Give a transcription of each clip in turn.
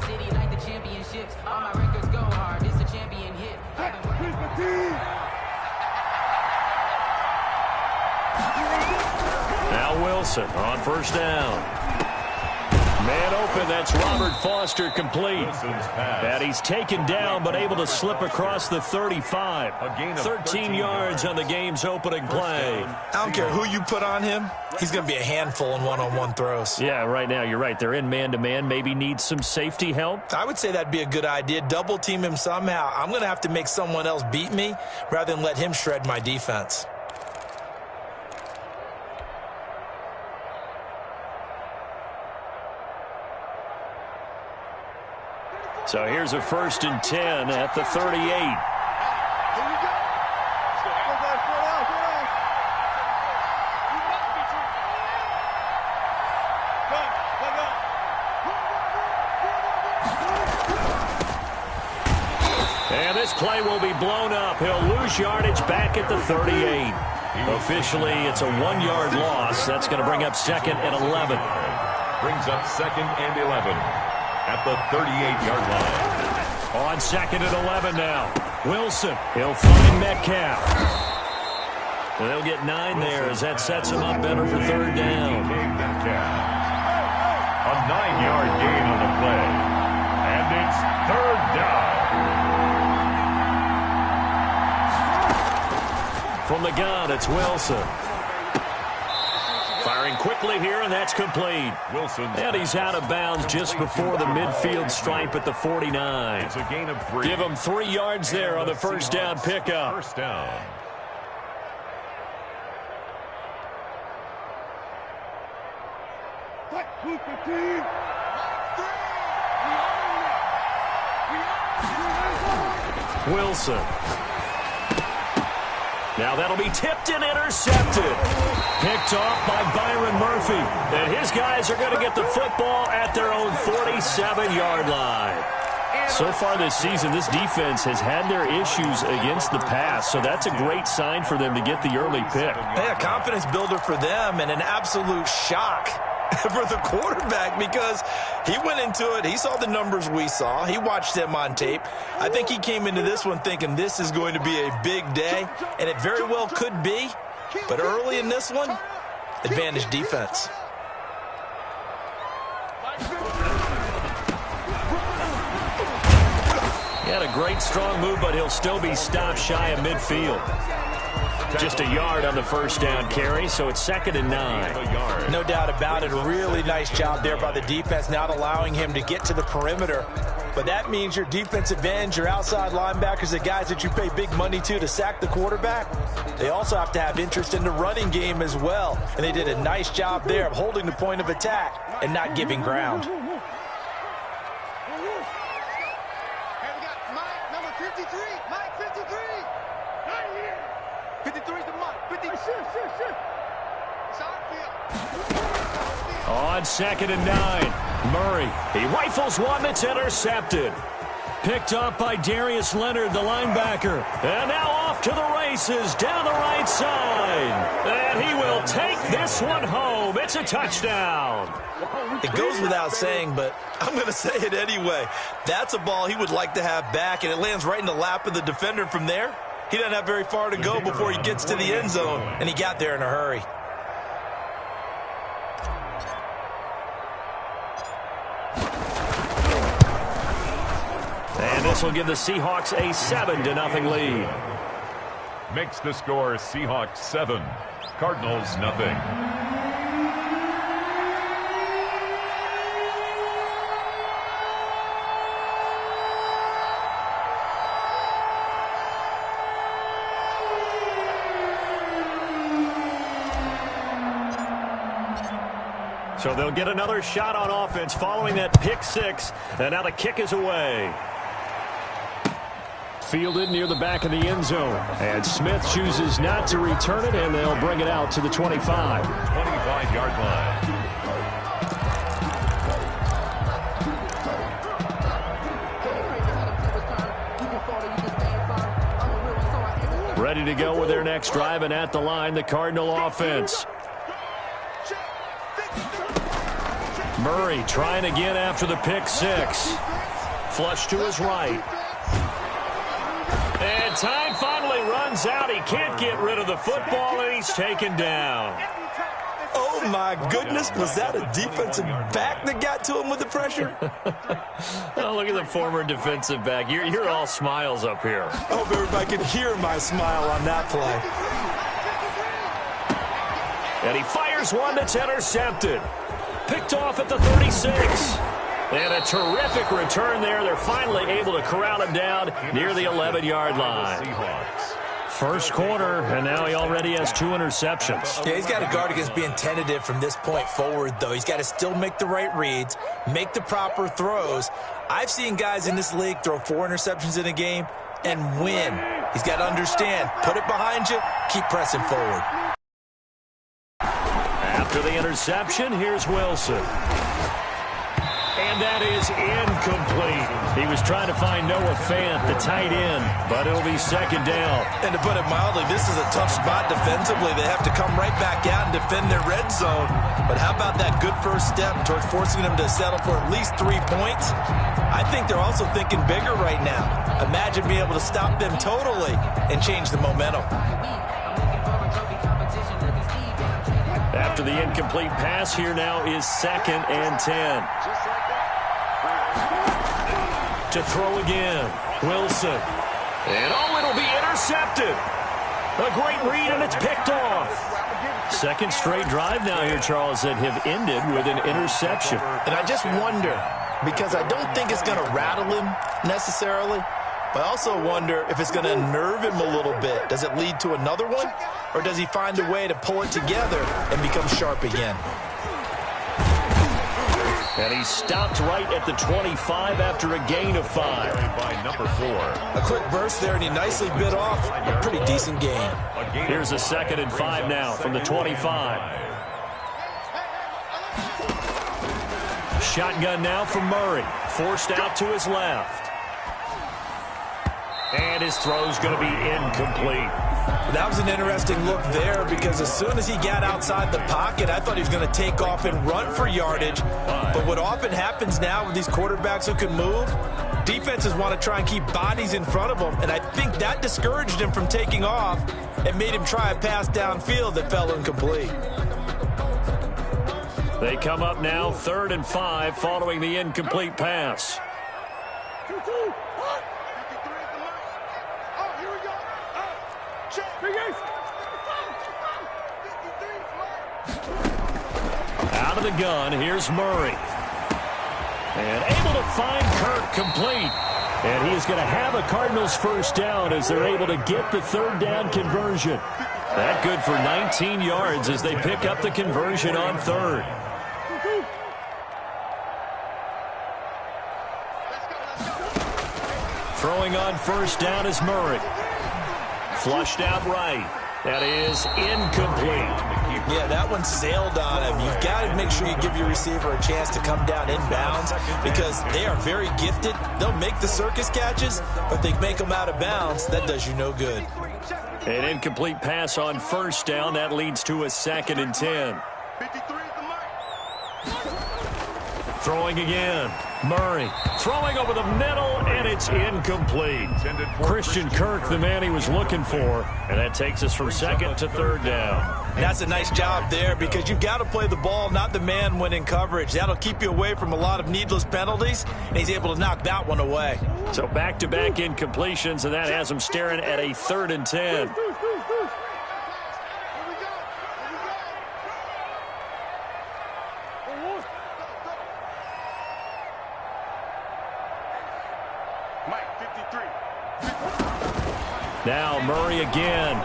city like the championships. All my records go hard. It's a champion hit. Now Wilson on first down. Man open, that's Robert Foster complete. And he's taken down but able to slip across the 35. 13 yards on the game's opening play. I don't care who you put on him. He's going to be a handful in one-on-one throws. Yeah, right now you're right. They're in man-to-man. Maybe need some safety help. I would say that'd be a good idea. Double team him somehow. I'm going to have to make someone else beat me rather than let him shred my defense. So here's a 1st and 10 at the 38. And this play will be blown up. He'll lose yardage back at the 38. Officially, it's a 1-yard loss. That's going to bring up 2nd and 11. Brings up 2nd and 11. At the 38-yard line. On 2nd and 11 now. Wilson. He'll find Metcalf. And they'll get 9 there as that sets him up better for 3rd down. A 9-yard gain on the play. And it's 3rd down. From the gun, it's Wilson. Firing quickly here, and that's complete. Wilson. And he's out of bounds just before the midfield stripe at the 49. It's a gain of 3. Give him 3 yards there on the first down pickup. First down. Wilson. Now that'll be tipped and intercepted. Picked off by Byron Murphy. And his guys are going to get the football at their own 47-yard line. So far this season, this defense has had their issues against the pass, so that's a great sign for them to get the early pick. Yeah, confidence builder for them and an absolute shock for the quarterback because he went into it. He saw the numbers we saw. He watched them on tape. I think he came into this one thinking this is going to be a big day, and it very well could be. But early in this one, advantage defense. He had a great strong move, but he'll still be stopped shy of midfield. Just a yard on the first down carry, so it's 2nd and 9. No doubt about it. A really nice job there by the defense, not allowing him to get to the perimeter. But that means your defensive ends, your outside linebackers, the guys that you pay big money to sack the quarterback, they also have to have interest in the running game as well. And they did a nice job there of holding the point of attack and not giving ground. On 2nd and 9, Murray. He rifles one that's intercepted. Picked up by Darius Leonard, the linebacker. And now off to the races down the right side. And he will take this one home. It's a touchdown. It goes without saying, but I'm going to say it anyway. That's a ball he would like to have back, and it lands right in the lap of the defender from there. He doesn't have very far to go before he gets to the end zone, and he got there in a hurry. And this will give the Seahawks a 7-0 lead. Makes the score Seahawks 7, Cardinals nothing. So they'll get another shot on offense following that pick six. And now the kick is away. Fielded near the back of the end zone. And Smith chooses not to return it, and they'll bring it out to the 25. 25-yard line. Ready to go with their next drive, and at the line, the Cardinal offense. Murray trying again after the pick six. Flush to his right. And time finally runs out. He can't get rid of the football, and he's taken down. Oh, my goodness. Was that a defensive back that got to him with the pressure? Oh, look at the former defensive back. You're all smiles up here. I hope everybody can hear my smile on that play. And he fires one that's intercepted. Picked off at the 36. And a terrific return there. They're finally able to corral him down near the 11-yard line. First quarter, and now he already has 2 interceptions. Yeah, he's got to guard against being tentative from this point forward, though. He's got to still make the right reads, make the proper throws. I've seen guys in this league throw 4 interceptions in a game and win. He's got to understand, put it behind you, keep pressing forward. After the interception, here's Wilson. And that is incomplete. He was trying to find Noah Fant, the tight end, but it'll be second down. And to put it mildly, this is a tough spot defensively. They have to come right back out and defend their red zone. But how about that good first step towards forcing them to settle for at least 3 points? I think they're also thinking bigger right now. Imagine being able to stop them totally and change the momentum. After the incomplete pass, here now is 2nd and 10. To throw again, Wilson. And it'll be intercepted. A great read, and it's picked off. Second straight drive now here, Charles, that have ended with an interception. And I just wonder, because I don't think it's going to rattle him necessarily, but I also wonder if it's going to unnerve him a little bit. Does it lead to another one? Or does he find a way to pull it together and become sharp again? And he stopped right at the 25 after a gain of 5. By number 4. A quick burst there, and he nicely bit off a pretty decent gain. Here's a 2nd and 5 now from the 25. Shotgun now from Murray. Forced out to his left. And his throw's going to be incomplete. That was an interesting look there because as soon as he got outside the pocket, I thought he was going to take off and run for yardage. But what often happens now with these quarterbacks who can move, defenses want to try and keep bodies in front of them. And I think that discouraged him from taking off and made him try a pass downfield that fell incomplete. They come up now 3rd and 5 following the incomplete pass. Out of the gun, here's Murray. And able to find Kirk complete. And he is going to have a Cardinals first down as they're able to get the 3rd down conversion. That good for 19 yards as they pick up the conversion on 3rd. Throwing on first down is Murray. Flushed out right. That is incomplete. Yeah, that one sailed on him. You've got to make sure you give your receiver a chance to come down inbounds because they are very gifted. They'll make the circus catches, but they make them out of bounds. That does you no good. An incomplete pass on first down. That leads to a 2nd and 10. Throwing again. Murray throwing over the middle, and it's incomplete. Christian Kirk, the man he was looking for, and that takes us from 2nd to 3rd down. That's a nice job there because you've got to play the ball, not the man when in coverage. That'll keep you away from a lot of needless penalties, and he's able to knock that one away. So back-to-back incompletions, and that has him staring at a 3rd and 10. Now Murray again.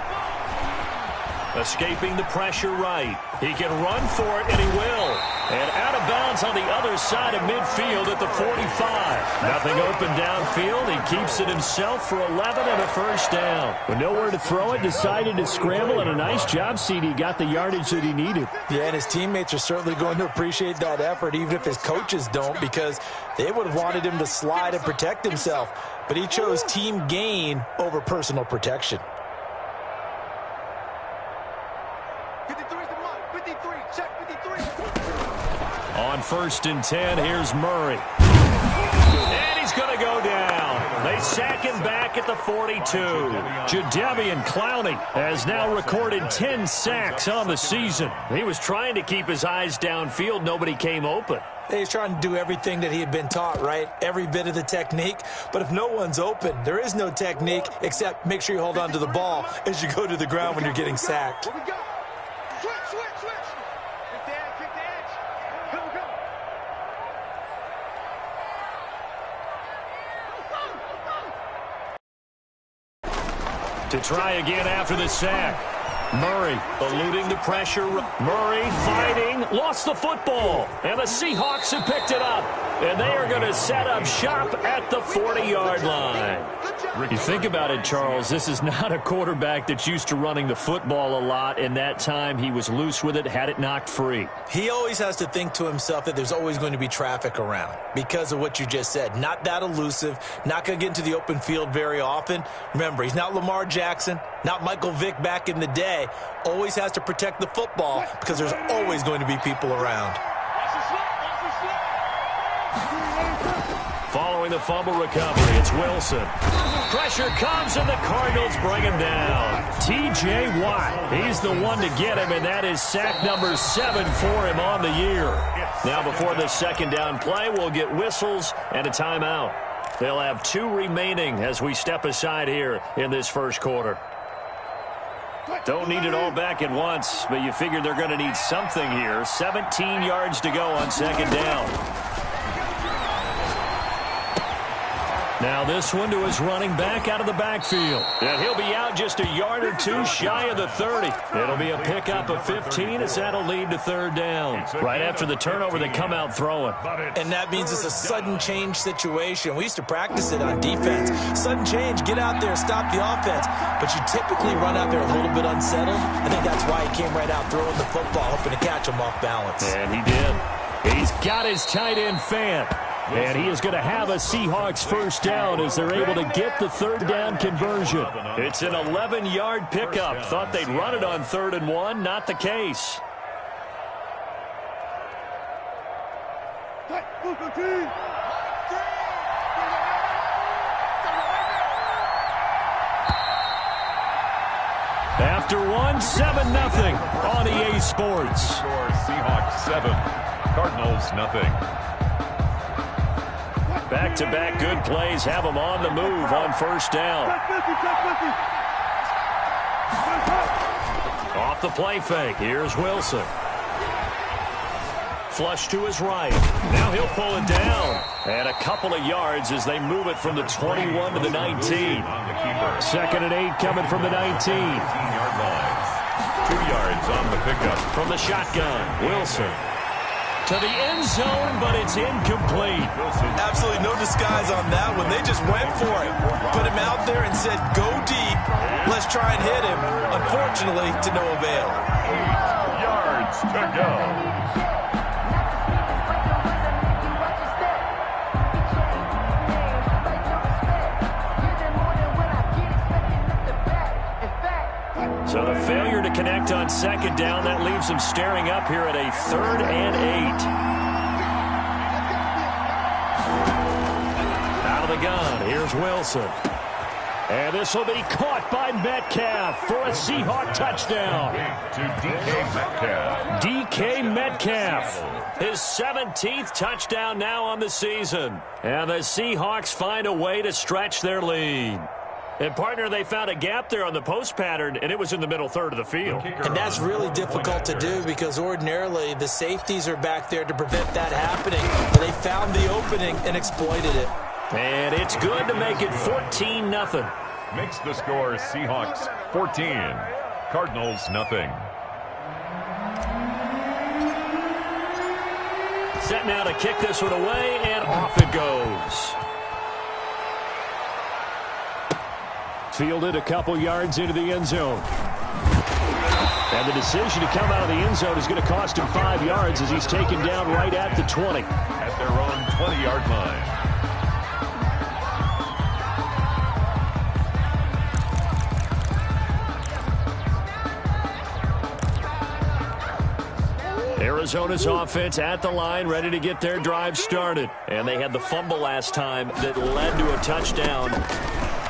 Escaping the pressure right. He can run for it, and he will. And out of bounds on the other side of midfield at the 45. Nothing open downfield. He keeps it himself for 11 and a first down. With nowhere to throw it, decided to scramble, and a nice job, CD. Got the yardage that he needed. Yeah, and his teammates are certainly going to appreciate that effort, even if his coaches don't, because they would have wanted him to slide and protect himself. But he chose team gain over personal protection. On 1st and 10. Here's Murray. And he's going to go down. They sack him back at the 42. Jadeveon Clowney has now recorded 10 sacks on the season. He was trying to keep his eyes downfield. Nobody came open. He's trying to do everything that he had been taught, right? Every bit of the technique. But if no one's open, there is no technique except make sure you hold on to the ball as you go to the ground when you're getting sacked. Here we go. Switch. Kick the edge. Here we go. To try again after the sack. Murray eluding the pressure. Murray fighting, lost the football. And the Seahawks have picked it up. And they are going to set up shop at the 40-yard line. You think about it, Charles, this is not a quarterback that's used to running the football a lot. In that time, he was loose with it, had it knocked free. He always has to think to himself that there's always going to be traffic around because of what you just said. Not that elusive, not going to get into the open field very often. Remember, he's not Lamar Jackson, not Michael Vick back in the day. Always has to protect the football because there's always going to be people around. Following the fumble recovery, it's Wilson. Pressure comes, and the Cardinals bring him down. T.J. Watt, he's the one to get him, and that is sack number 7 for him on the year. Now, before this second down play, we'll get whistles and a timeout. They'll have 2 remaining as we step aside here in this first quarter. Don't need it all back at once, but you figure they're going to need something here. 17 yards to go on second down. Now this one to his running back out of the backfield. And he'll be out just a yard or 2 shy of the 30. It'll be a pickup of 15 as that'll lead to third down. Right after the turnover, they come out throwing. And that means it's a sudden change situation. We used to practice it on defense. Sudden change, get out there, stop the offense. But you typically run out there a little bit unsettled. I think that's why he came right out throwing the football, hoping to catch him off balance. And he did. He's got his tight end fan. And he is going to have a Seahawks first down as they're able to get the third down conversion. It's an 11-yard pickup. Thought they'd run it on 3rd and 1. Not the case. After 1, 7-0 on EA Sports. Score Seahawks 7, Cardinals nothing. Back-to-back good plays have them on the move on first down. Off the play fake. Here's Wilson. Flush to his right. Now he'll pull it down. And a couple of yards as they move it from the 21 to the 19. 2nd and 8 coming from the 19. 15-yard line. 2 yards on the pickup. From the shotgun, Wilson. To the end zone, but it's incomplete. Absolutely no disguise on that one. They just went for it. Put him out there and said, go deep. Let's try and hit him. Unfortunately, to no avail. 8 yards to go. So the failure to connect on second down, that leaves them staring up here at a 3rd and 8. Out of the gun, here's Wilson. And this will be caught by Metcalf for a Seahawk touchdown. To DK Metcalf. DK Metcalf, his 17th touchdown now on the season. And the Seahawks find a way to stretch their lead. And, partner, they found a gap there on the post pattern, and it was in the middle 3rd of the field. And that's really difficult to do because ordinarily the safeties are back there to prevent that happening. But they found the opening and exploited it. And it's good to make it 14-0. Makes the score Seahawks 14, Cardinals nothing. Set now to kick this one away, and off it goes. Fielded a couple yards into the end zone. And the decision to come out of the end zone is going to cost him 5 yards as he's taken down right at the 20. At their own 20-yard line. Arizona's offense at the line, ready to get their drive started. And they had the fumble last time that led to a touchdown.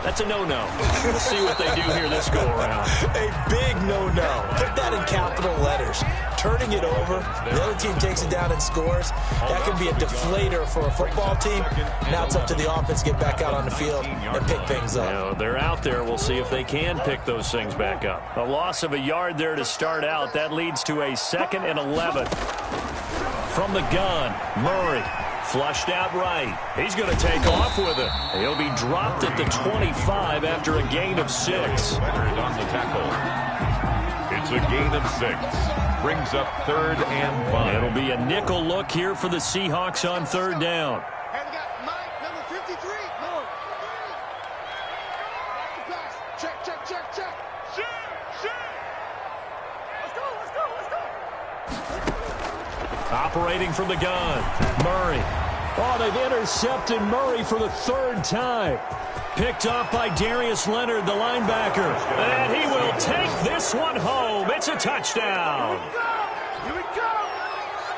That's a no-no. We'll see what they do here this go-around. A big no-no. Put that in capital letters. Turning it over, the other team takes it down and scores. That can be a deflator for a football team. Now it's up to the offense to get back out on the field and pick things up. Now, they're out there. We'll see if they can pick those things back up. A loss of a yard there to start out. That leads to a 2nd and 11. From the gun, Murray. Flushed out right. He's going to take off with it. He'll be dropped at the 25 after a gain of 6. Leonard on the tackle. It's a gain of 6. Brings up 3rd and 5. It'll be a nickel look here for the Seahawks on 3rd down. And we got Mike, number 53. No. Check, check, check, check. Check. Let's go. Operating from the gun, Murray. Oh, they've intercepted Murray for the 3rd time. Picked off by Darius Leonard, the linebacker. And he will take this one home. It's a touchdown. Here we go.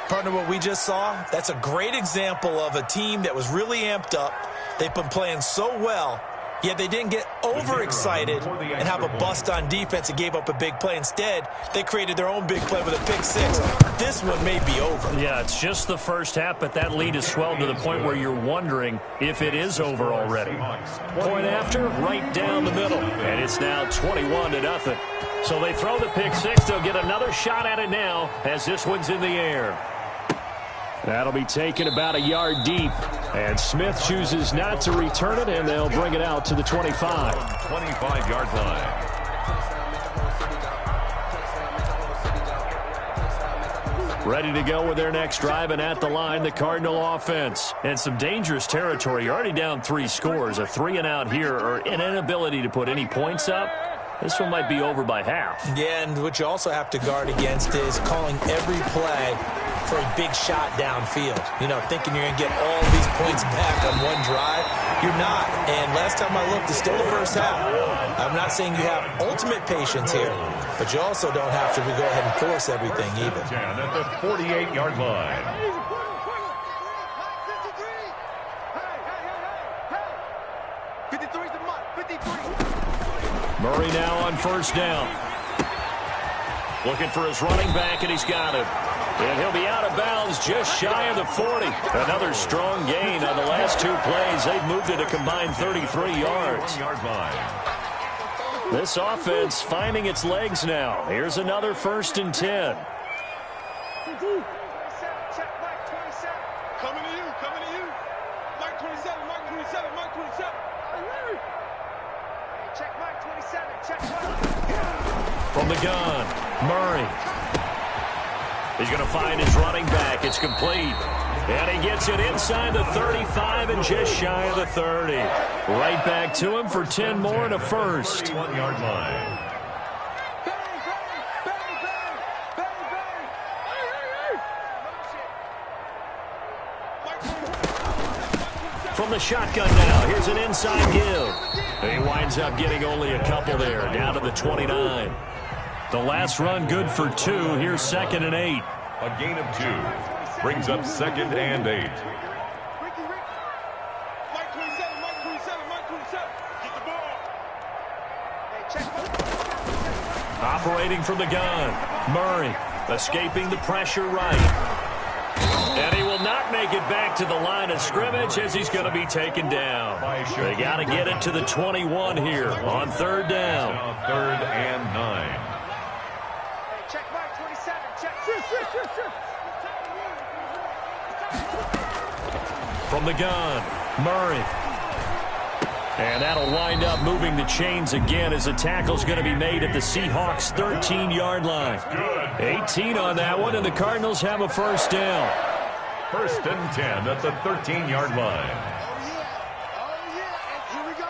Partner, what we just saw, that's a great example of a team that was really amped up. They've been playing so well, yet they didn't get overexcited and have a bust on defense and gave up a big play. Instead, they created their own big play with a pick 6. This one may be over. Yeah, it's just the first half, but that lead has swelled to the point where you're wondering if it is over already. Point after, right down the middle, and it's now 21-0. So they throw the pick 6. They'll get another shot at it now as this one's in the air. That'll be taken about a yard deep. And Smith chooses not to return it, and they'll bring it out to the 25. 25-yard line. Ready to go with their next drive, and at the line, the Cardinal offense. And some dangerous territory. You're already down 3 scores. A 3-and-out here, or an inability to put any points up. This one might be over by half. Yeah, and what you also have to guard against is calling every play for a big shot downfield. You know, thinking you're going to get all these points back on one drive. You're not. And last time I looked, it's still the first half. I'm not saying you have ultimate patience here, but you also don't have to go ahead and force everything either. At the 48-yard line. 53's the mark. 53. Murray now on 1st down. Looking for his running back, and he's got him. And he'll be out of bounds just shy of the 40. Another strong gain on the last 2 plays. They've moved it a combined 33 yards. This offense finding its legs now. Here's another 1st and 10. Check Mike 27. Coming to you. Mike 27. Mike 27. Check Mike 27. Check Mike. From the gun, Murray. He's going to find his running back. It's complete. And he gets it inside the 35 and just shy of the 30. Right back to him for 10 more and a 1st. 31-yard line. From the shotgun now, here's an inside give. He winds up getting only a couple there, down to the 29. The last run good for 2. Here's 2nd and 8. A gain of 2. Brings up 2nd and 8. Mike 27. Get the ball. Hey, check. Operating from the gun, Murray escaping the pressure right. And he will not make it back to the line of scrimmage as he's going to be taken down. They got to get it to the 21 here on 3rd down. 3rd and 9. Check Mike 27. Check. From the gun, Murray. And that'll wind up moving the chains again as the tackle's going to be made at the Seahawks' 13-yard line. 18 on that one, and the Cardinals have a 1st down. 1st and 10 at the 13-yard line. And here we go.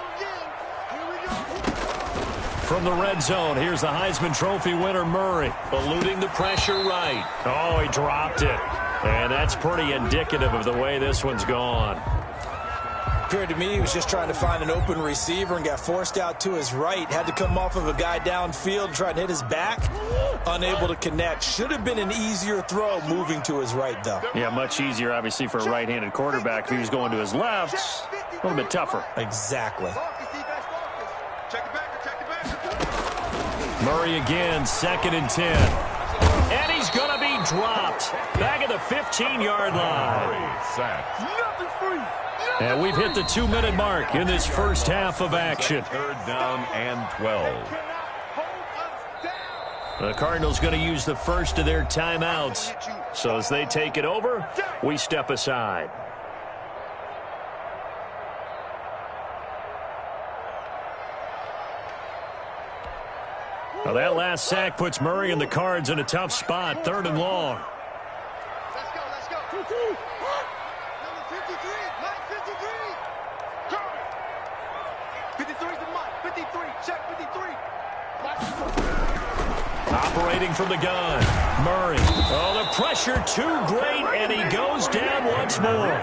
From the red zone, here's the Heisman Trophy winner, Murray, eluding the pressure right. Oh, he dropped it. And that's pretty indicative of the way this one's gone. appeared to me he was just trying to find an open receiver and got forced out to his right. Had to come off of a guy downfield and try to hit his back. Unable to connect. Should have been an easier throw moving to his right, though. Yeah, much easier, obviously, for a right-handed quarterback. If he was going to his left, a little bit tougher. Exactly. Murray again, 2nd and 10. And he's going to be dropped. Back at the 15-yard line. And we've hit the 2-minute mark in this first half of action. 3rd down and 12. The Cardinals going to use the first of their timeouts. So as they take it over, we step aside. Well, that last sack puts Murray and the Cards in a tough spot, 3rd and long. Let's go, let's go. Number 53, Mike 53. Curry. 53 is the Mike. 53, check 53. Operating from the gun, Murray. Oh, the pressure too great, and he goes down once more.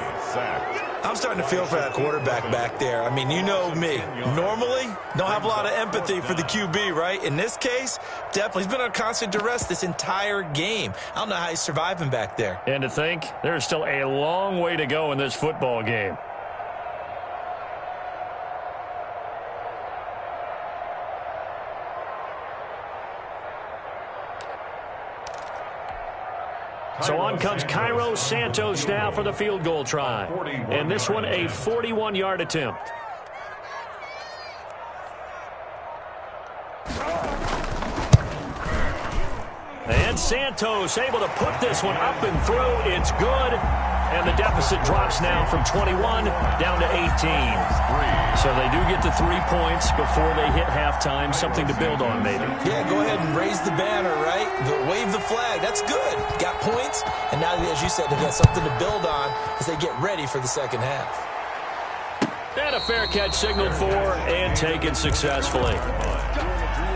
I'm starting to feel for that quarterback back there. I mean, you know me. Normally, don't have a lot of empathy for the QB, right? In this case, definitely. He's been on constant duress this entire game. I don't know how he's surviving back there. And to think, there's still a long way to go in this football game. So on comes Cairo Santos now for the field goal try. And this one a 41-yard attempt. And Santos able to put this one up and through. It's good. And the deficit drops now from 21 down to 18. So they do get the 3 points before they hit halftime. Something to build on, maybe. Yeah, go ahead and raise the banner, right? Wave the flag. That's good. Got points. And now, as you said, they've got something to build on as they get ready for the second half. And a fair catch signaled for and taken successfully.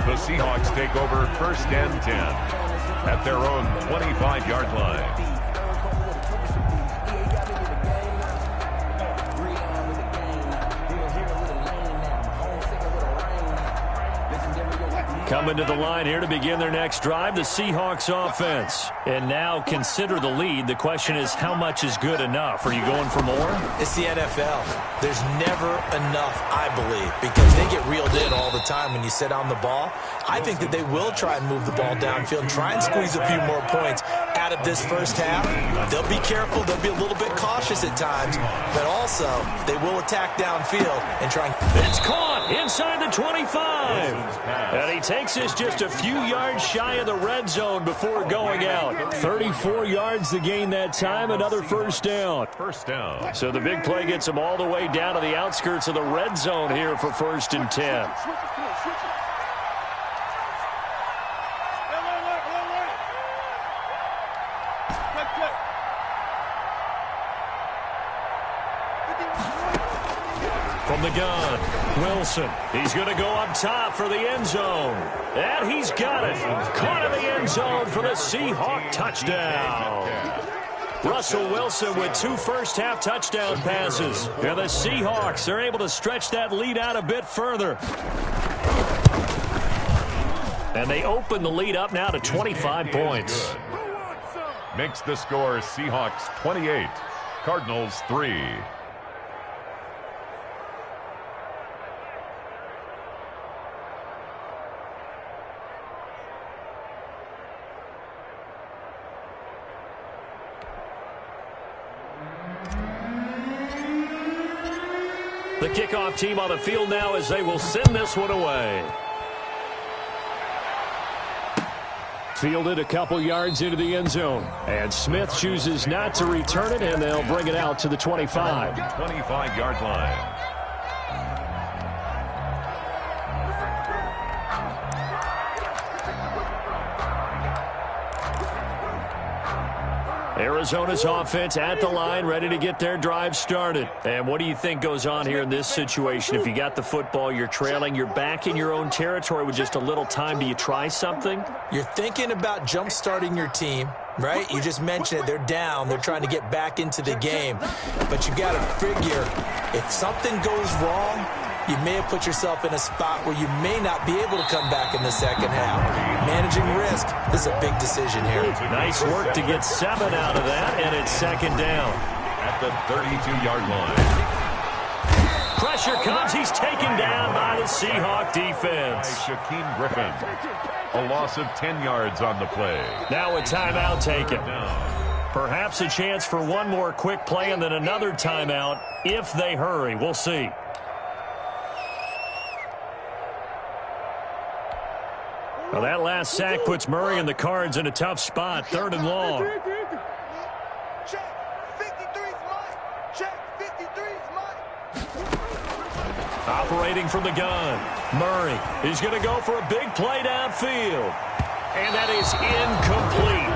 The Seahawks take over 1st and 10 at their own 25-yard line. Coming to the line here to begin their next drive, the Seahawks offense. And now consider the lead. The question is, how much is good enough? Are you going for more? It's the NFL. There's never enough, I believe, because they get reeled in all the time when you sit on the ball. I think that they will try and move the ball downfield and try and squeeze a few more points out of this first half. They'll be careful. They'll be a little bit cautious at times, but also they will attack downfield and try and... It's caught inside the 25. And he takes us just a few yards shy of the red zone before going out. 34 yards to gain that time, another first down. First down. So the big play gets them all the way down to the outskirts of the red zone here for 1st and 10. From the gun, Wilson. He's going to go up top for the end zone. And he's got it. Caught in the end zone for the Seahawk touchdown. Russell Wilson with 2 first-half touchdown passes. And the Seahawks are able to stretch that lead out a bit further. And they open the lead up now to 25 points. Makes the score Seahawks 28, Cardinals 3. The kickoff team on the field now as they will send this one away. Fielded a couple yards into the end zone. And Smith chooses not to return it, and they'll bring it out to the 25. 25-yard line. Arizona's offense at the line, ready to get their drive started. And what do you think goes on here in this situation? If you got the football, you're trailing, you're back in your own territory with just a little time. Do you try something? You're thinking about jump-starting your team, right? You just mentioned it. They're down. They're trying to get back into the game. But you got to figure, if something goes wrong, you may have put yourself in a spot where you may not be able to come back in the second half. Managing risk is a big decision here. Nice work to get 7 out of that, and it's second down. At the 32-yard line. Pressure comes. He's taken down by the Seahawk defense. Shaquem Griffin. A loss of 10 yards on the play. Now a timeout taken. Perhaps a chance for one more quick play and then another timeout if they hurry. We'll see. Well, that last sack puts Murray and the Cards in a tough spot, 3rd and long. Check. 53's mine. Check. 53's mine. Operating from the gun. Murray, he's going to go for a big play downfield. And that is incomplete.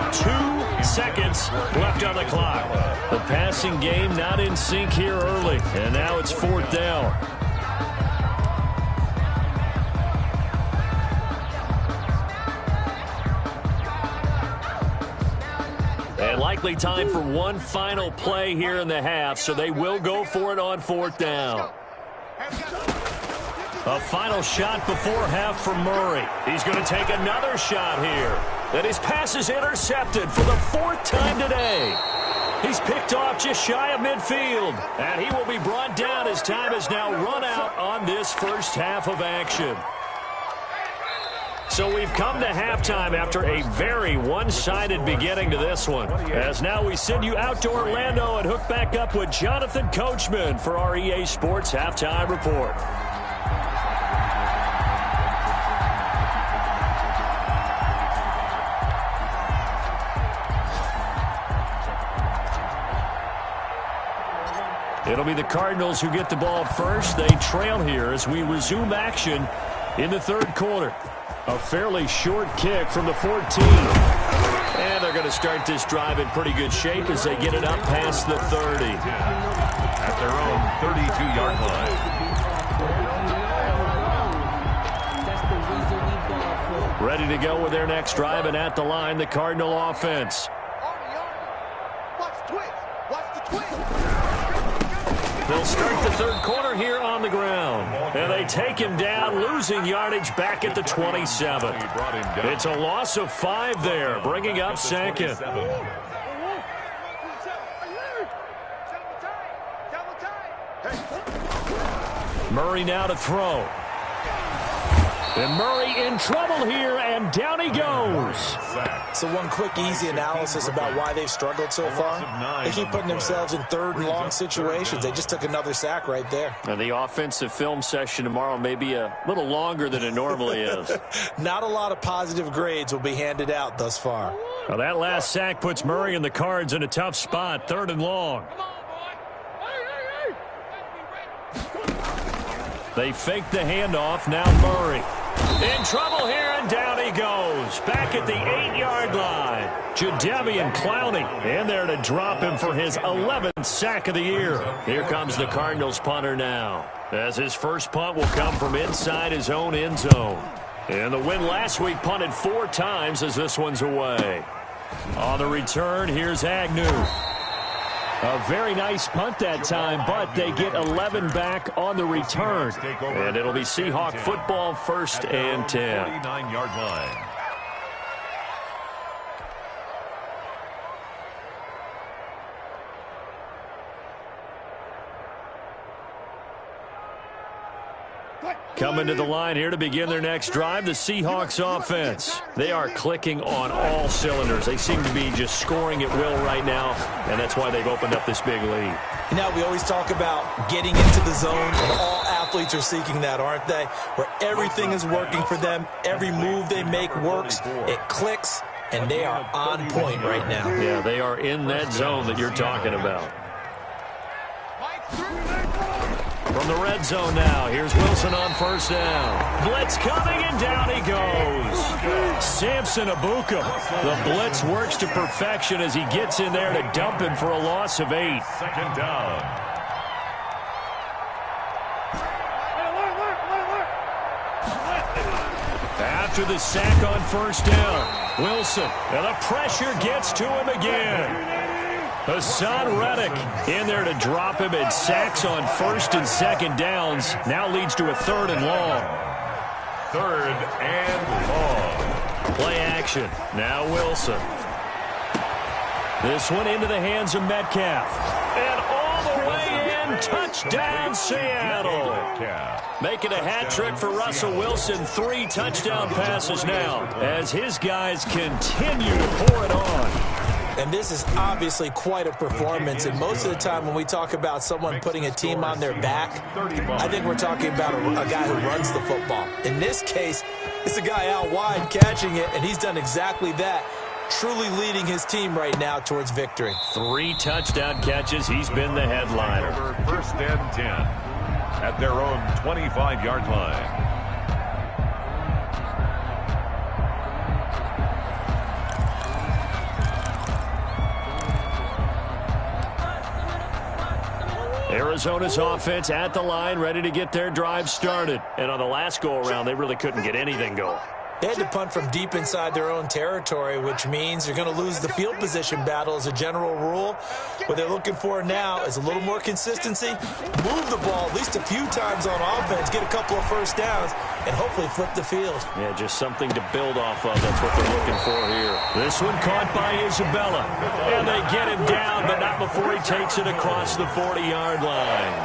2 seconds left on the clock. The passing game not in sync here early. And now it's 4th down. And likely time for one final play here in the half, so they will go for it on 4th down. A final shot before half for Murray. He's going to take another shot here. And his pass is intercepted for the 4th time today. He's picked off just shy of midfield. And he will be brought down as time has now run out on this first half of action. So we've come to halftime after a very one-sided beginning to this one. As now we send you out to Orlando and hook back up with Jonathan Coachman for our EA Sports Halftime Report. It'll be the Cardinals who get the ball first. They trail here as we resume action in the 3rd quarter. A fairly short kick from the 14. And they're going to start this drive in pretty good shape as they get it up past the 30. At their own 32-yard line. Ready to go with their next drive, and at the line, the Cardinal offense. Watch the twist. Watch the twist. They'll start the 3rd quarter here on the ground. And they take him down, losing yardage back at the 27. It's a loss of 5 there, bringing up 2nd. Murray now to throw. And Murray in trouble here, and down he goes. So one quick, easy analysis about why they've struggled so far. They keep putting themselves in 3rd and long situations. They just took another sack right there. And the offensive film session tomorrow may be a little longer than it normally is. Not a lot of positive grades will be handed out thus far. Now that last sack puts Murray and the Cards in a tough spot, 3rd and long. They fake the handoff, now Murray. In trouble here, and down he goes. Back at the 8-yard line. Jadeveon Clowney in there to drop him for his 11th sack of the year. Here comes the Cardinals punter now, as his first punt will come from inside his own end zone. And the win last week punted 4 times as this one's away. On the return, here's Agnew. A very nice punt that time, but they get 11 back on the return. And it'll be Seahawk football, 1st and 10. 49-yard line. Coming to the line here to begin their next drive, the Seahawks offense. They are clicking on all cylinders. They seem to be just scoring at will right now, and that's why they've opened up this big lead. You know, we always talk about getting into the zone, and all athletes are seeking that, aren't they? Where everything is working for them, every move they make works, it clicks, and they are on point right now. Yeah, they are in that zone that you're talking about. From the red zone now, here's Wilson on first down. Blitz coming, and down he goes. Samson Abuka. The blitz works to perfection as he gets in there to dump him for a loss of 8. Second down. After the sack on first down, Wilson, and the pressure gets to him again. Hassan Reddick in there to drop him, and sacks on first and second downs. Now leads to a 3rd and long. 3rd and long. Play action. Now Wilson. This one into the hands of Metcalf. And all the way in, touchdown Seattle. Making a hat trick for Russell Wilson. 3 touchdown passes now as his guys continue to pour it on. And this is obviously quite a performance. And most of the time when we talk about someone putting a team on their back, I think we're talking about a guy who runs the football. In this case, it's a guy out wide catching it, and he's done exactly that, truly leading his team right now towards victory. 3 touchdown catches. He's been the headliner. 1st and 10 at their own 25-yard line. Arizona's offense at the line, ready to get their drive started. And on the last go-around, they really couldn't get anything going. They had to punt from deep inside their own territory, which means you're going to lose the field position battle as a general rule. What they're looking for now is a little more consistency, move the ball at least a few times on offense, get a couple of first downs, and hopefully flip the field. Yeah, just something to build off of. That's what they're looking for here. This one caught by Isabella. And they get him down, but not before he takes it across the 40-yard line.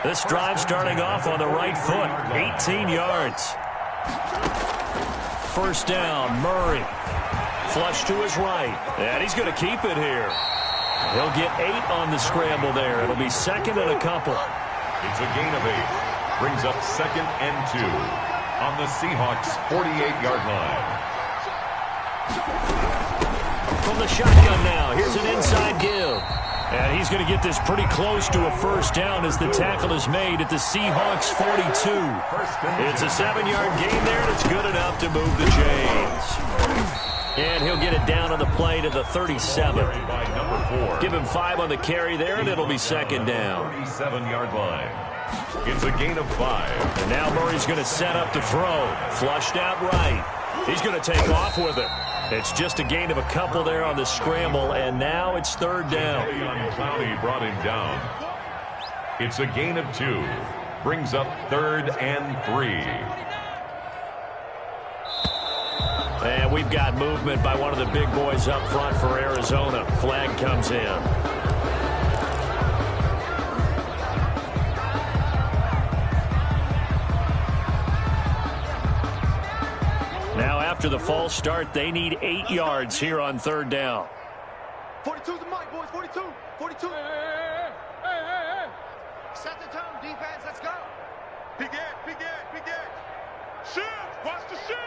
This drive starting off on the right foot, 18 yards. First down, Murray. Flush to his right. And he's going to keep it here. He'll get 8 on the scramble there. It'll be 2nd and a couple. It's a gain of 8. Brings up 2nd and 2 on the Seahawks 48-yard line. From the shotgun now, here's an inside give. And he's going to get this pretty close to a first down as the tackle is made at the Seahawks 42. It's a 7-yard gain there, and it's good enough to move the chains. And he'll get it down on the play to the 37. Give him 5 on the carry there, and it'll be 2nd down. 37-yard line. It's a gain of 5. And now Murray's going to set up to throw. Flushed out right. He's going to take off with it. It's just a gain of a couple there on the scramble, and now it's 3rd down. Clowney brought him down. It's a gain of 2. Brings up 3rd and 3. And we've got movement by one of the big boys up front for Arizona. Flag comes in. Now after the false start, they need 8 yards here on 3rd down. 42's the mic, boys. 42. 42. Hey. Set the tone, defense. Let's go. Big edge. Shift. Watch the shift.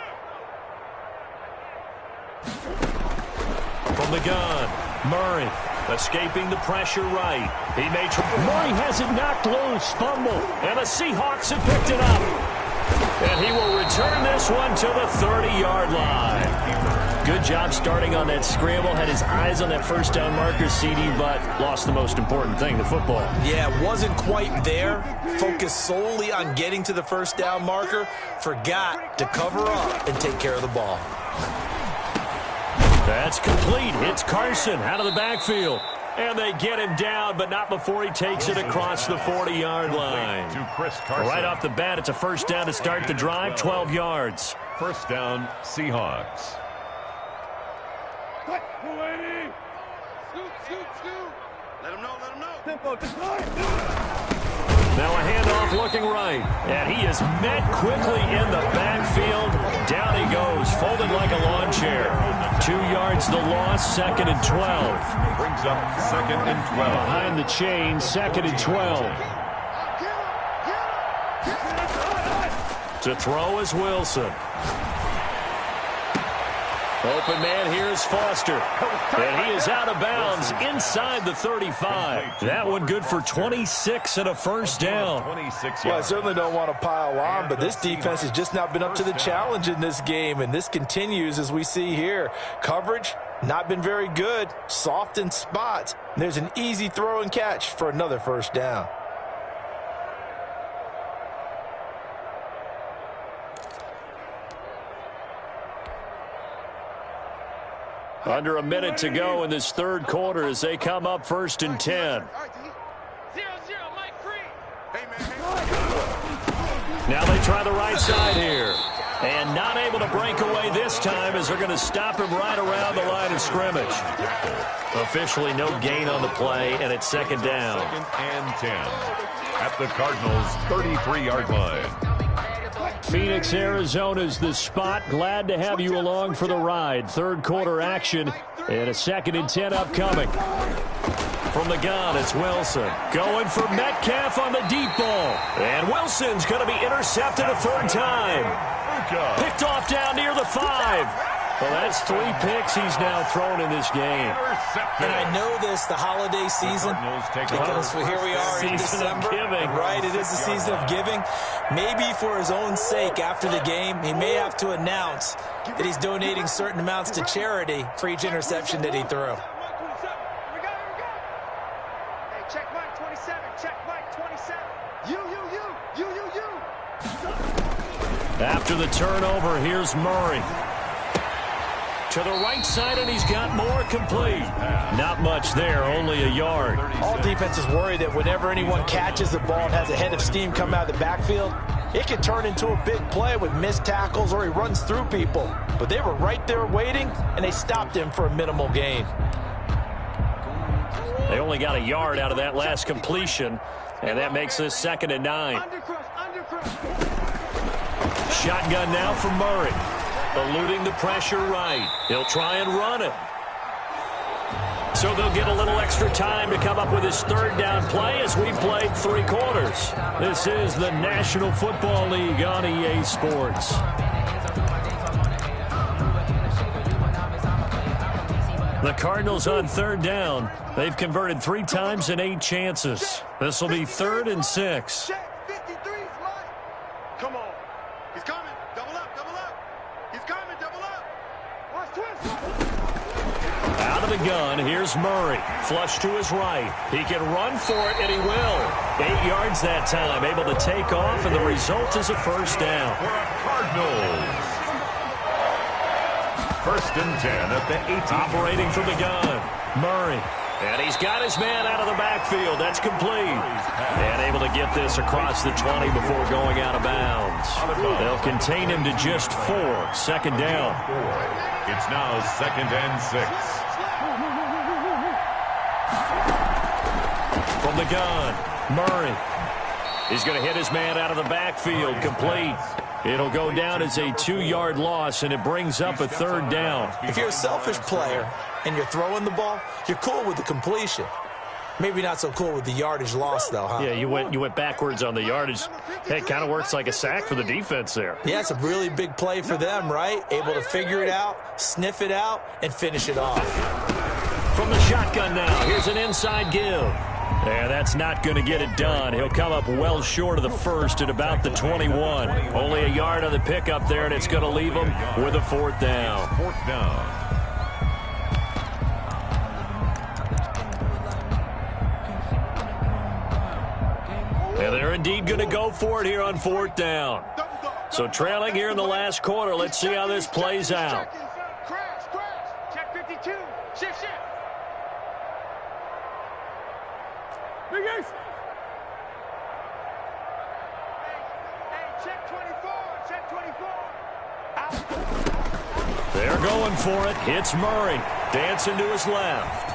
From the gun, Murray escaping the pressure right. Murray has it knocked loose, fumble, and the Seahawks have picked it up. And he will return this one to the 30-yard line. Good job starting on that scramble. Had his eyes on that first down marker, CD, but lost the most important thing, the football. Yeah, wasn't quite there. Focused solely on getting to the first down marker. Forgot to cover up and take care of the ball. That's complete. It's Carson out of the backfield. And they get him down, but not before he takes it across the 40-yard line. Right off the bat, it's a first down to start the drive, 12 yards. First down, Seahawks. Let him know. Now a handoff looking right. And he is met quickly in the backfield. Down he goes, folded like a lawn chair. 2 yards the loss, 2nd and 12. Brings up 2nd and 12. Behind the chain, 2nd and 12. To throw is Wilson. Open man here is Foster. And he is out of bounds inside the 35. That one good for 26 and a first down. Well, I certainly don't want to pile on, but this defense has just not been up to the challenge in this game, and this continues as we see here. Coverage, not been very good, soft in spots. There's an easy throw and catch for another first down. Under a minute to go in this third quarter as they come up 1st and 10. Now they try the right side here. And not able to break away this time as they're going to stop him right around the line of scrimmage. Officially no gain on the play, and it's 2nd down. 2nd and 10 at the Cardinals' 33-yard line. Phoenix, Arizona's the spot. Glad to have you along for the ride. Third quarter action and a 2nd and 10 upcoming. From the gun, it's Wilson. Going for Metcalf on the deep ball. And Wilson's going to be intercepted a 3rd time. Picked off down near the 5. Well, that's 3 picks he's now thrown in this game. And I know this, the holiday season, because here we are in December. Right, it is the season of giving. Maybe for his own sake after the game, he may have to announce that he's donating certain amounts to charity for each interception that he threw. Check Mike 27, check Mike 27. You. After the turnover, here's Murray. To the right side, and he's got more complete. Not much there, only a yard. All defenses worry that whenever anyone catches the ball and has a head of steam come out of the backfield, it can turn into a big play with missed tackles or he runs through people. But they were right there waiting, and they stopped him for a minimal gain. They only got a yard out of that last completion, and that makes this 2nd and 9. Shotgun now for Murray. Eluding the pressure right. He'll try and run it. So they'll get a little extra time to come up with his 3rd down play as we played 3 quarters. This is the National Football League on EA Sports. The Cardinals on 3rd down. They've converted 3 times in 8 chances. This will be 3rd and 6. Come on. He's coming. Double up. He's coming. Double up. Watch twist. Out of the gun, here's Murray. Flush to his right. He can run for it, and he will. 8 yards that time, able to take off, and the result is a first down. Cardinals. 1st and 10 at the 18. Operating from the gun, Murray. And he's got his man out of the backfield. That's complete. And able to get this across the 20 before going out of bounds. They'll contain him to just 4. 2nd down. It's now 2nd and 6. From the gun, Murray. He's going to hit his man out of the backfield. Complete. It'll go down as a 2-yard loss, and it brings up a 3rd down. If you're a selfish player and you're throwing the ball, you're cool with the completion. Maybe not so cool with the yardage loss, though, huh? Yeah, you went backwards on the yardage. Hey, it kind of works like a sack for the defense there. Yeah, it's a really big play for them, right? Able to figure it out, sniff it out, and finish it off. From the shotgun now, here's an inside give. And that's not going to get it done. He'll come up well short of the 1st at about the 21. Only a yard on the pickup there, and it's going to leave him with a 4th down. 4th down. And they're indeed going to go for it here on 4th down. So trailing here in the last quarter. Let's see how this plays out. Crash. Check 52. Shift. Big Ace. Hey, check 24. Out. They're going for it. It's Murray. Dancing to his left.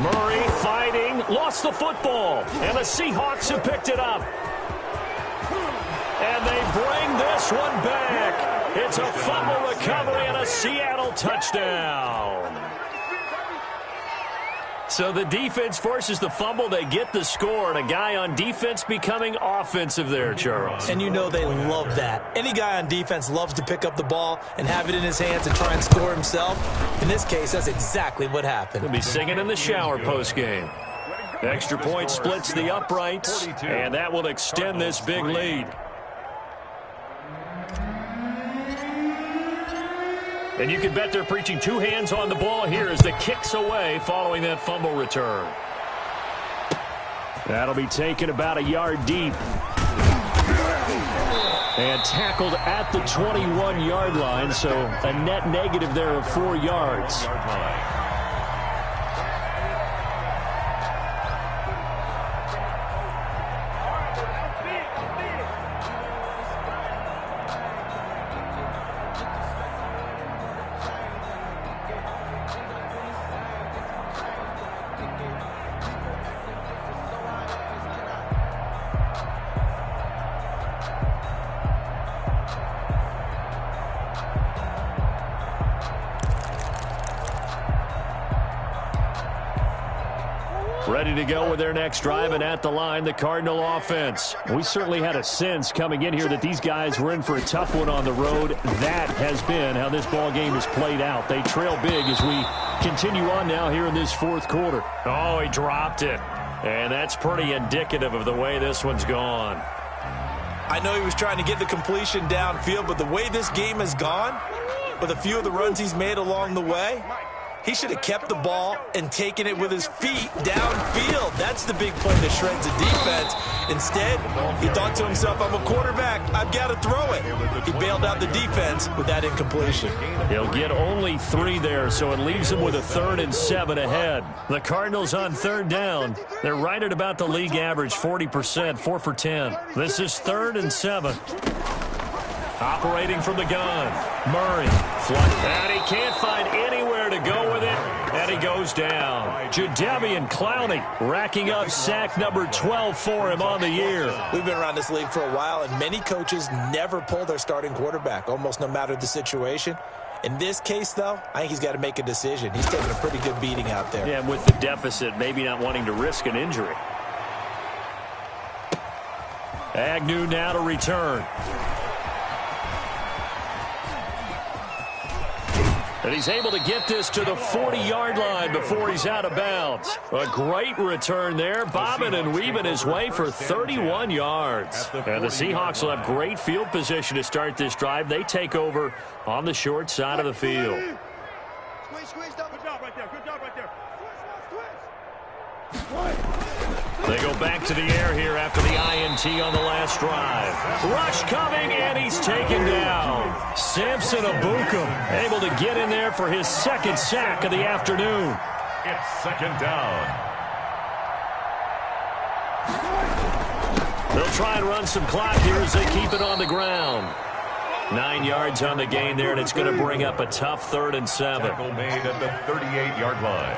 Murray fighting. Lost the football. And the Seahawks have picked it up. And they bring this one back. It's a fumble recovery and a Seattle touchdown. So the defense forces the fumble. They get the score, and a guy on defense becoming offensive there, Charles. And you know they love that. Any guy on defense loves to pick up the ball and have it in his hands and try and score himself. In this case, that's exactly what happened. He'll be singing in the shower postgame. Extra point splits the uprights, and that will extend this big lead. And you can bet they're preaching two hands on the ball here as the kick's away following that fumble return. That'll be taken about a yard deep. And tackled at the 21-yard line, so a net negative there of 4 yards. Ready to go with their next drive, and at the line, the Cardinal offense. We certainly had a sense coming in here that these guys were in for a tough one on the road. That has been how this ball game has played out. They trail big as we continue on now here in this fourth quarter. Oh, he dropped it. And that's pretty indicative of the way this one's gone. I know he was trying to get the completion downfield, but the way this game has gone, with a few of the runs he's made along the way, he should have kept the ball and taken it with his feet downfield. That's the big play that shreds the defense. Instead, he thought to himself, I'm a quarterback. I've got to throw it. He bailed out the defense with that incompletion. He'll get only 3 there, so it leaves him with a 3rd and 7 ahead. The Cardinals on 3rd down. They're right at about the league average, 40%, 4 for 10. This is 3rd and 7. Operating from the gun. Murray. And he can't find anywhere to go with it. And he goes down. Jadeveon Clowney racking up sack number 12 for him on the year. We've been around this league for a while, and many coaches never pull their starting quarterback, almost no matter the situation. In this case, though, I think he's got to make a decision. He's taking a pretty good beating out there. Yeah, with the deficit, maybe not wanting to risk an injury. Agnew now to return. And he's able to get this to the 40-yard line before he's out of bounds. A great return there, bobbing and weaving his way for 31 yards. And the Seahawks will have great field position to start this drive. They take over on the short side of the field. Good job right there. Good job right there. They go back to the air here after the INT on the last drive. Rush coming, and he's taken down. Samson Abukum able to get in there for his 2nd sack of the afternoon. It's 2nd down. They'll try and run some clock here as they keep it on the ground. 9 yards on the gain there, and it's going to bring up a tough 3rd and 7. Tackle made at the 38-yard line.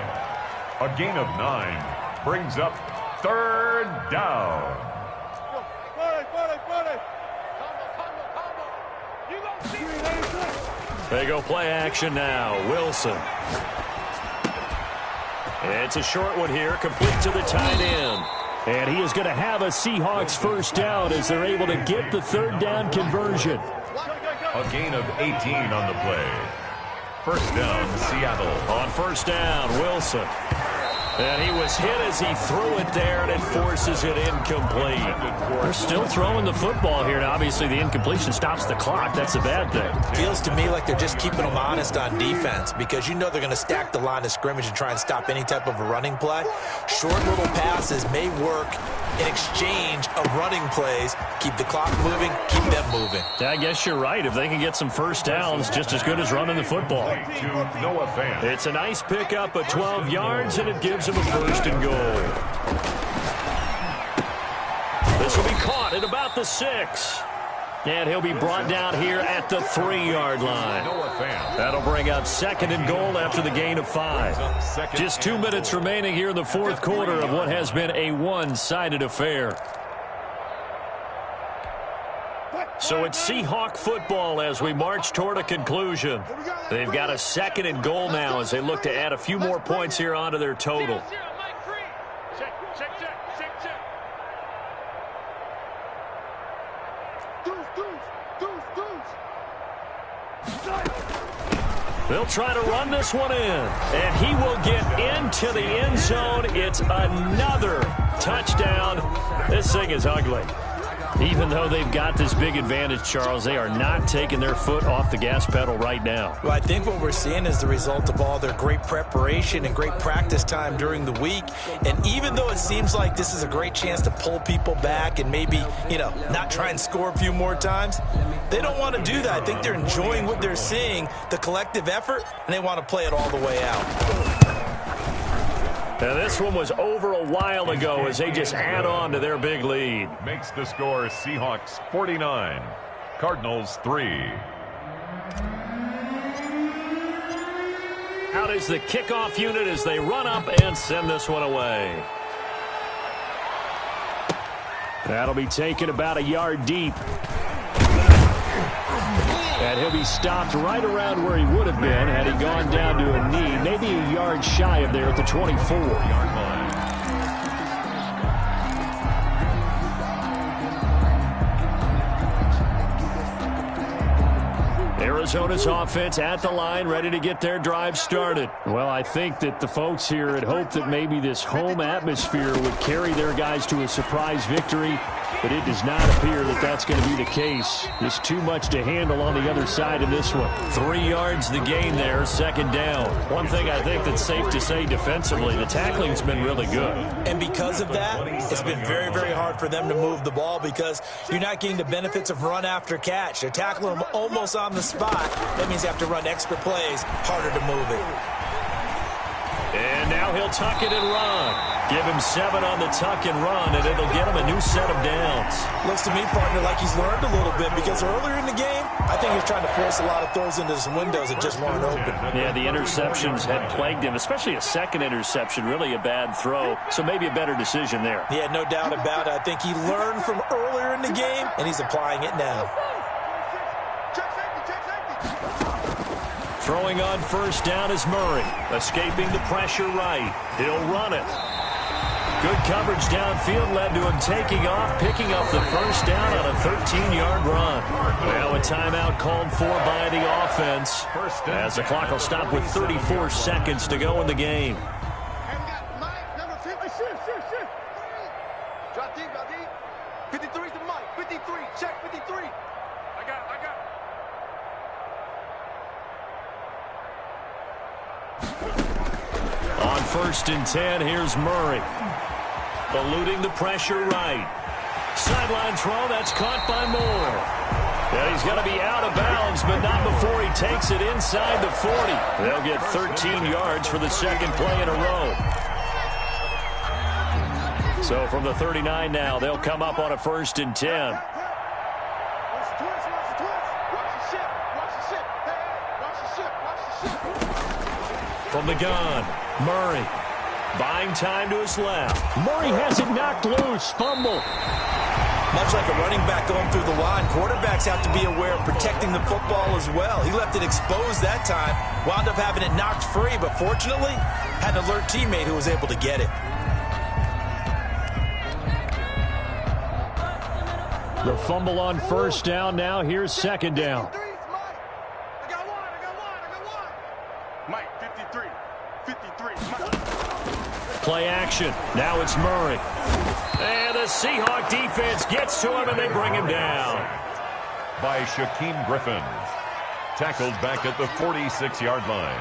A gain of 9 brings up 3rd down. They go play action now. Wilson. It's a short one here, complete to the tight end. And he is going to have a Seahawks 1st down as they're able to get the 3rd down conversion. A gain of 18 on the play. 1st down, Seattle. On 1st down, Wilson. And he was hit as he threw it there, and it forces it incomplete. They're still throwing the football here. Now, obviously, the incompletion stops the clock. That's a bad thing. Feels to me like they're just keeping them honest on defense because you know they're going to stack the line of scrimmage and try and stop any type of a running play. Short little passes may work in exchange of running plays. Keep the clock moving, keep them moving. I guess you're right. If they can get some 1st downs, just as good as running the football. It's a nice pickup of 12 yards, and it gives him a 1st and goal. This will be caught at about the 6. And he'll be brought down here at the 3-yard line. That'll bring up 2nd and goal after the gain of 5. Just 2 minutes remaining here in the 4th quarter of what has been a one-sided affair. So it's Seahawk football as we march toward a conclusion. They've got a 2nd and goal now as they look to add a few more points here onto their total. They'll try to run this one in, and he will get into the end zone. It's another touchdown. This thing is ugly. Even though they've got this big advantage, Charles, they are not taking their foot off the gas pedal right now. Well, I think what we're seeing is the result of all their great preparation and great practice time during the week. And even though it seems like this is a great chance to pull people back and maybe, not try and score a few more times, they don't want to do that. I think they're enjoying what they're seeing, the collective effort, and they want to play it all the way out. Now, this one was over a while ago as they just add on to their big lead. Makes the score Seahawks 49, Cardinals 3. Out is the kickoff unit as they run up and send this one away. That'll be taken about a yard deep. And he'll be stopped right around where he would have been had he gone down to a knee, maybe a yard shy of there at the 24-yard line. Arizona's offense at the line, ready to get their drive started. Well, I think that the folks here had hoped that maybe this home atmosphere would carry their guys to a surprise victory, but it does not appear that that's going to be the case. There's too much to handle on the other side of this one. 3 yards the gain there, second down. One thing I think that's safe to say defensively, the tackling's been really good. And because of that, it's been very, very hard for them to move the ball because you're not getting the benefits of run after catch. They're tackling them almost on the spot. That means you have to run extra plays, harder to move it. And now he'll tuck it and run. Give him 7 on the tuck and run, and it'll get him a new set of downs. Looks to me, partner, like he's learned a little bit because earlier in the game, I think he was trying to force a lot of throws into some windows that just weren't open. Yeah, the interceptions had plagued him, especially a second interception, really a bad throw, so maybe a better decision there. Yeah, no doubt about it. I think he learned from earlier in the game, and he's applying it now. Throwing on first down is Murray. Escaping the pressure right. He'll run it. Good coverage downfield led to him taking off, picking up the first down on a 13-yard run. Now a timeout called for by the offense as the clock will stop with 34 seconds to go in the game. Drop deep, 53's the mic. 53, check 53. I got. On first and 10, here's Murray. Eluding the pressure right. Sideline throw, that's caught by Moore. Yeah, he's going to be out of bounds, but not before he takes it inside the 40. They'll get 13 yards for the second play in a row. So from the 39 now, they'll come up on a first and 10. From the gun, Murray. Buying time to his left. Murray has it knocked loose. Fumble. Much like a running back going through the line, quarterbacks have to be aware of protecting the football as well. He left it exposed that time, wound up having it knocked free, but fortunately, had an alert teammate who was able to get it. The fumble on first down. Now here's second down. I got one. Mike, 53. Mike. Play action. Now it's Murray. And the Seahawk defense gets to him, and they bring him down. By Shaquem Griffin. Tackled back at the 46-yard line.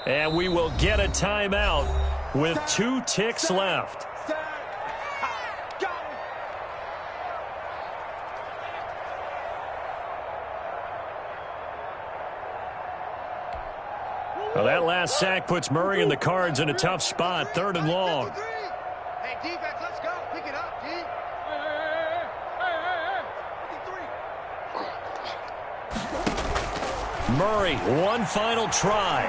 And we will get a timeout with 2 ticks left. Well, that last sack puts Murray and the Cards in a tough spot, 3rd and long. Hey, defense, let's go. Pick it up, D. Murray, one final try.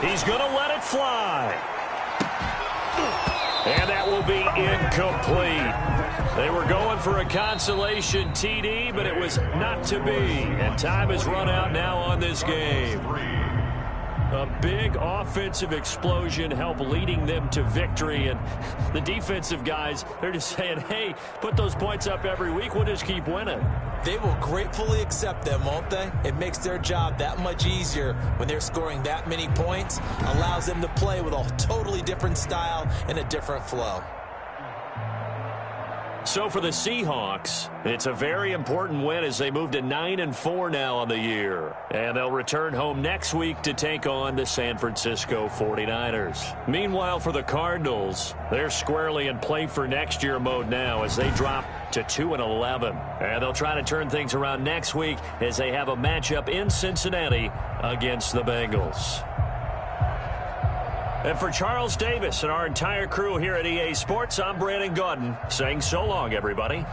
He's going to let it fly. And that will be incomplete. They were going for a consolation TD, but it was not to be. And time has run out now on this game. A big offensive explosion helped leading them to victory. And the defensive guys, they're just saying, hey, put those points up every week. We'll just keep winning. They will gratefully accept them, won't they? It makes their job that much easier when they're scoring that many points. Allows them to play with a totally different style and a different flow. So for the Seahawks, it's a very important win as they move to 9-4 now on the year. And they'll return home next week to take on the San Francisco 49ers. Meanwhile, for the Cardinals, they're squarely in play for next year mode now as they drop to 2-11. And they'll try to turn things around next week as they have a matchup in Cincinnati against the Bengals. And for Charles Davis and our entire crew here at EA Sports, I'm Brandon Gaudin saying so long, everybody.